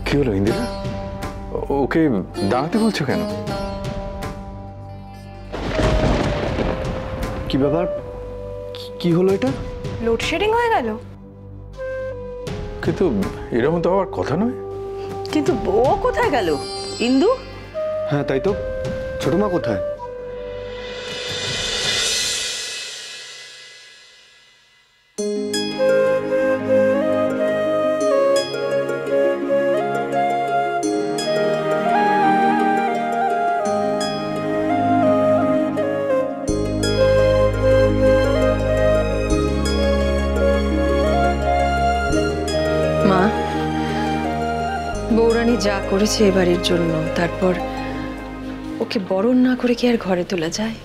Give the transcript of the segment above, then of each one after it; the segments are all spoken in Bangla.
কি হলো ইন্দিরা? ওকে দাঁড়াতে বলছো কেন? কি ব্যাপার, কি হলো এটা? লোডশেডিং হয়ে গেল। কিন্তু এরকম তো হওয়ার কথা নয়। কিন্তু ও কোথায় গেল ইন্দু? হ্যাঁ তাই তো, ছোট মা কোথায়? মা, বৌরানী যা করেছে এবারের জন্য, তারপর ওকে বরণ না করে কি আর ঘরে তোলা যায়?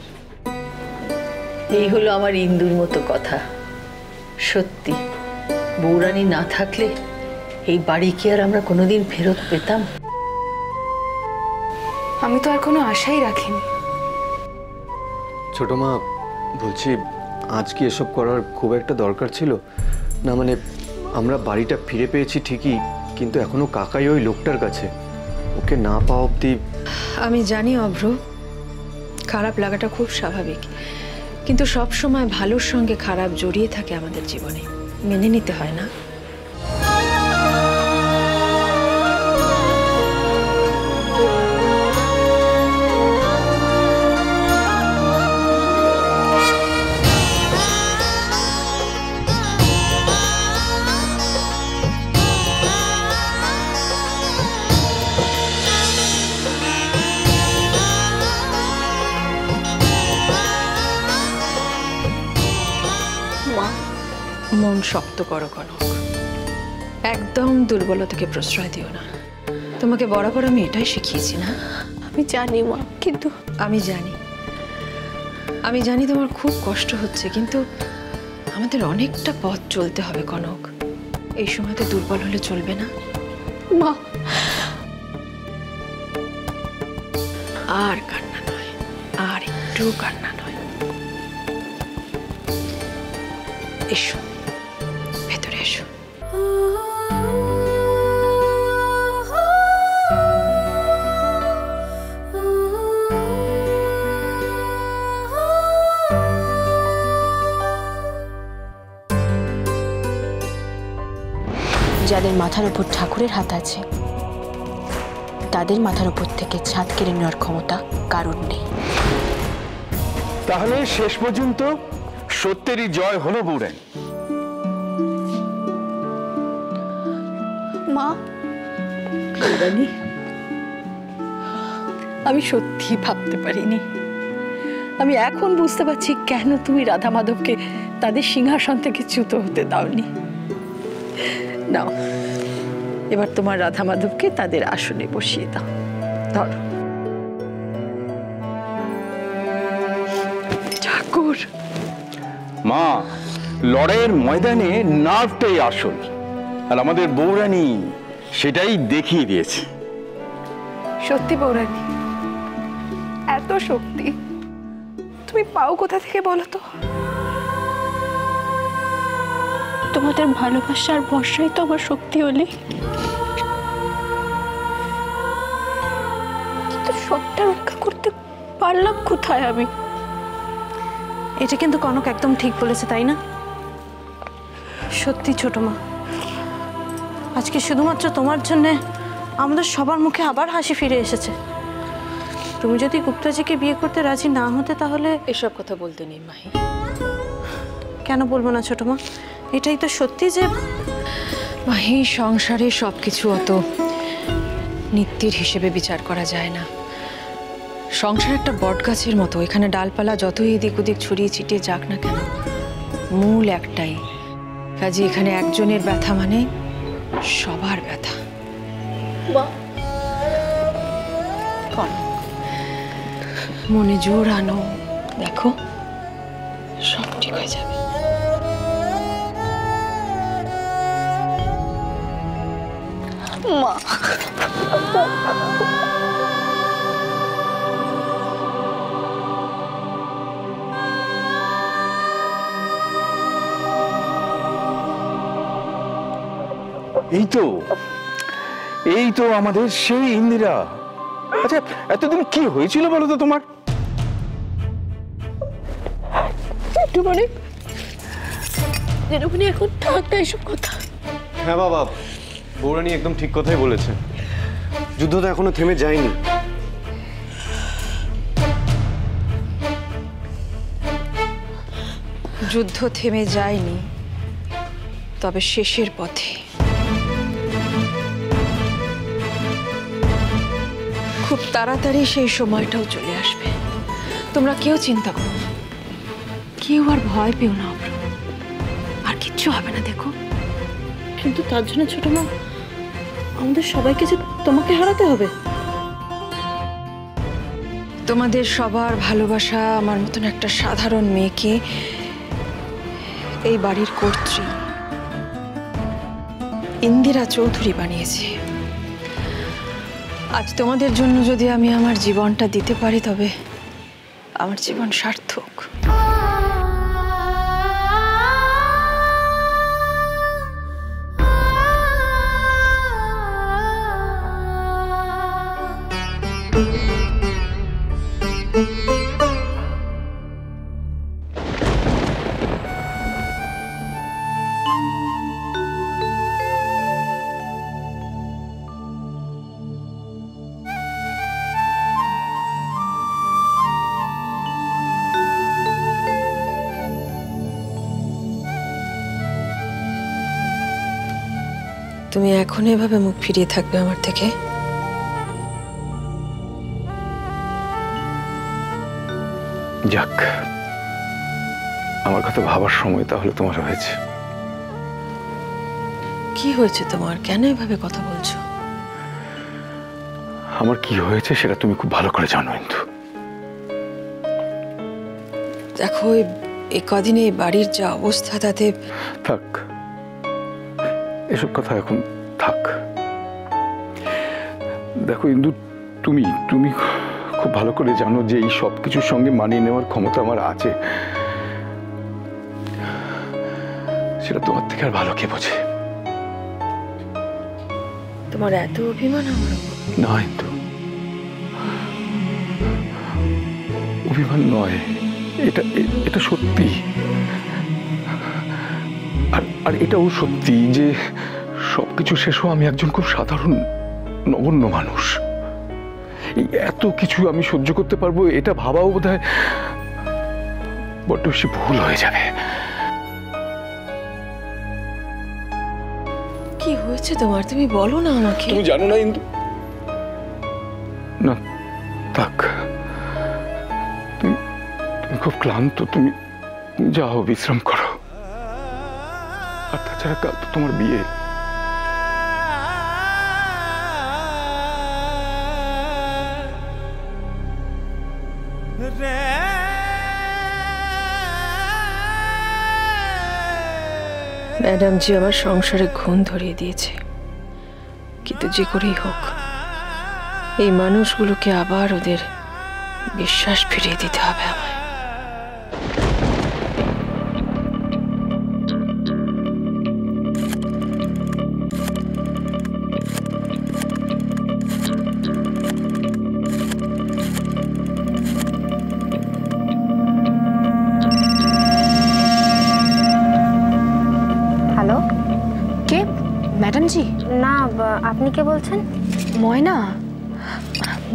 এই হলো আমার ইন্দুর মতো কথা। সত্যি বৌরানী না থাকলে এই বাড়ি কি আর আমরা কোনোদিন ফেরত পেতাম? আমি তো আর কোনো আশাই রাখিনি। ছোট মা, বলছি আজ কি এসব করার খুব একটা দরকার ছিল না? মানে আমরা বাড়িটা ফিরে পেয়েছি ঠিকই, কিন্তু এখনো কাকাই ওই লোকটার কাছে। ওকে না পাওয়া অব্দি। আমি জানি অভ্র, খারাপ লাগাটা খুব স্বাভাবিক, কিন্তু সব সময় ভালোর সঙ্গে খারাপ জড়িয়ে থাকে আমাদের জীবনে, মেনে নিতে হয় না? মন শক্ত করো কনক, একদম দুর্বলতাকে প্রশ্রয় দিও না। তোমাকে বরাবর আমি এটাই শিখিয়েছি না? আমি জানি মা, কিন্তু আমি জানি তোমার খুব কষ্ট হচ্ছে, কিন্তু আমাদের অনেকটা পথ চলতে হবে কনক। এই সময়তে দুর্বল হলে চলবে না মা। আর কান্না নয়, আর একটু কান্না নয়। এসো, ভেতরে এসো। যাদের মাথার উপর ঠাকুরের হাত আছে, তাদের মাথার উপর থেকে ছাদ কেড়ে নেওয়ার ক্ষমতা কারণ নেই। তাহলে শেষ পর্যন্ত সত্যেরই জয় হলো বৌরানী। মা, বৌরানী, আমি সত্যি ভাবতে পারিনি। আমি এখন বুঝতে পারছি কেন তুমি রাধা মাধবকে তাদের সিংহাসন থেকে চ্যুত হতে দাওনি। নাও, এবার তোমার রাধা মাধবকে তাদের আসনে বসিয়ে দাও। ধরো। ঠাকুর। মা, লড়াইয়ের ময়দানে নার্ভটাই আসল, আর আমাদের বৌরানী সেটাই দেখিয়ে দিয়েছে। সত্যি বৌরানী, এত শক্তি তুমি পাও কোথা থেকে বলো তো? তোমাদের ভালোবাসার ভরসাই তো আমার শক্তি হলে। কিন্তু সবটা রক্ষা করতে পারলাম কোথায় আমি? এটা কিন্তু কনক একদম ঠিক বলেছে, তাই না? সত্যি ছোট মা, আজকে শুধুমাত্র তোমার জন্য আমাদের সবার মুখে আবার হাসি ফিরে এসেছে। তুমি যদি গুপ্তাজিকে বিয়ে করতে রাজি না হতে, তাহলে এসব কথা বলতে নেই মাহি। কেন বলবো না ছোট মা? এটাই তো সত্যি যে মাহি, সংসারে সবকিছু অত নিত্যের হিসেবে বিচার করা যায় না। সংসার একটা বট গাছের মতো, এখানে ডালপালা যতই এদিক ওদিক ছড়িয়ে ছিটিয়ে যাক না কেন, মূল একটাই। কাজে এখানে একজনের ব্যথা মানে সবার ব্যথা। মনে জোর আনো, দেখো সব ঠিক হয়ে যাবে। মা, এই তো এই তো আমাদের সেই ইন্দিরা। আচ্ছা, এতদিন কি হয়েছিল বলো তো তোমার? জেঠুমনি, জেঠুমনি এখন থাক না এসব কথা। হ্যাঁ বাবা, বৌরানী একদম ঠিক কথাই বলেছে। যুদ্ধ তো এখনো থেমে যায়নি। যুদ্ধ থেমে যায়নি, তবে শেষের পথে। খুব তাড়াতাড়ি সেই সময়টাও চলে আসবে। তোমরা কেউ চিন্তা করো না, কেউ আর ভয় পেও না। আর কিচ্ছু হবে না, দেখো। কিন্তু তার জন্য ছোট মা, আমাদের সবাইকে যে তোমাকে হারাতে হবে। তোমাদের সবার ভালোবাসা আমার মতন একটা সাধারণ মেয়েকে এই বাড়ির কর্ত্রী ইন্দিরা চৌধুরী বানিয়েছে। আজ তোমাদের জন্য যদি আমি আমার জীবনটা দিতে পারি, তবে আমার জীবন সার্থক। তুমি এখন এভাবে মুখ ফিরিয়ে থাকবে আমার থেকে? যাক, আমার কথা ভাবার সময় তাহলে তোমার হয়েছে। কি হয়েছে তোমার? কেন এভাবে কথা বলছো? আমার কি হয়েছে সেটা তুমি খুব ভালো করে জানো। কিন্তু দেখো, এই কদিনে এই বাড়ির যা অবস্থা, তাতে থাক, এসব কথা এখন থাক। দেখো ইন্দু, তুমি তুমি খুব ভালো করে জানো যে এই সব কিছুর সঙ্গে মানিয়ে নেওয়ার ক্ষমতা আমার আছে। সেটা তোমার থেকে আর ভালো কে বোঝে? তোমার এত অভিমান আমার উপর? না ইন্দু, অভিমান নয়, এটা এটা সত্যি। আর এটাও সত্যি যে সবকিছু শেষও আমি একজন খুব সাধারণ নগণ্য মানুষ। এই এত কিছু আমি সহ্য করতে পারবো, এটা ভাবাও বোধহয় বড্ড বেশি ভুল হয়ে যাবে। কি হয়েছে তোমার? তুমি বলো না আমাকে। তুমি জানো না ইন্দু। না থাক, তুমি খুব ক্লান্ত, তুমি যাও বিশ্রাম করো। আর তাছাড়া কাল তো তোমার বিয়ে। ম্যাডাম জি আমার সংসারে ঘুণ ধরিয়ে দিয়েছে, কিন্তু যে করেই হোক এই মানুষগুলোকে আবার ওদের বিশ্বাস ফিরিয়ে দিতে হবে আমায়। হ্যালো, কে? ম্যাডাম জি? না, আপনি কে বলছেন? ময়না,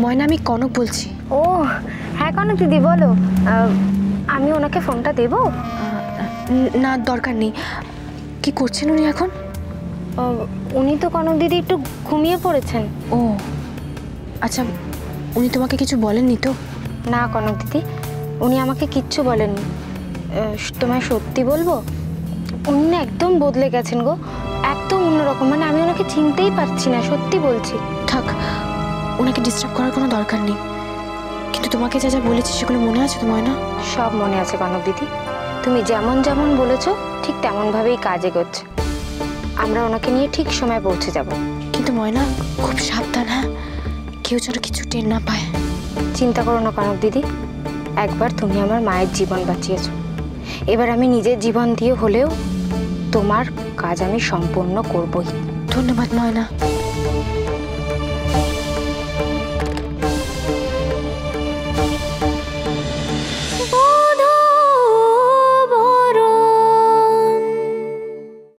ময়না, আমি কনক বলছি। ও হ্যাঁ, কনক দিদি বলো। আমি ওনাকে ফোনটা দেব? না, দরকার নেই। কি করছেন উনি এখন? উনি তো কনক দিদি একটু ঘুমিয়ে পড়েছেন। ও আচ্ছা, উনি তোমাকে কিছু বলেননি তো? না কনক দিদি, উনি আমাকে কিচ্ছু বলেননি। তোমায় সত্যি বলবো, উনি না একদম বদলে গেছেন গো, একদম অন্যরকম। মানে আমি ওনাকে চিনতেই পারছি না, সত্যি বলছি। থাক, ওনাকে ডিস্টার্ব করার কোনো দরকার নেই। কিন্তু তোমাকে যা যা বলেছি সেগুলো মনে আছে তো ময়না? সব মনে আছে কনক দিদি, তুমি যেমন যেমন বলেছো ঠিক তেমনভাবেই কাজ এগোচ্ছে। আমরা ওনাকে নিয়ে ঠিক সময় পৌঁছে যাব। কিন্তু ময়না, খুব সাবধান, হ্যাঁ? কেউ যেন কিছু টের না পায়। চিন্তা করো না কনক দিদি, একবার তুমি আমার মায়ের জীবন বাঁচিয়েছো, এবার আমি নিজের জীবন দিয়ে হলেও তোমার কাজ আমি সম্পূর্ণ করবই। ধন্যবাদ ময়না।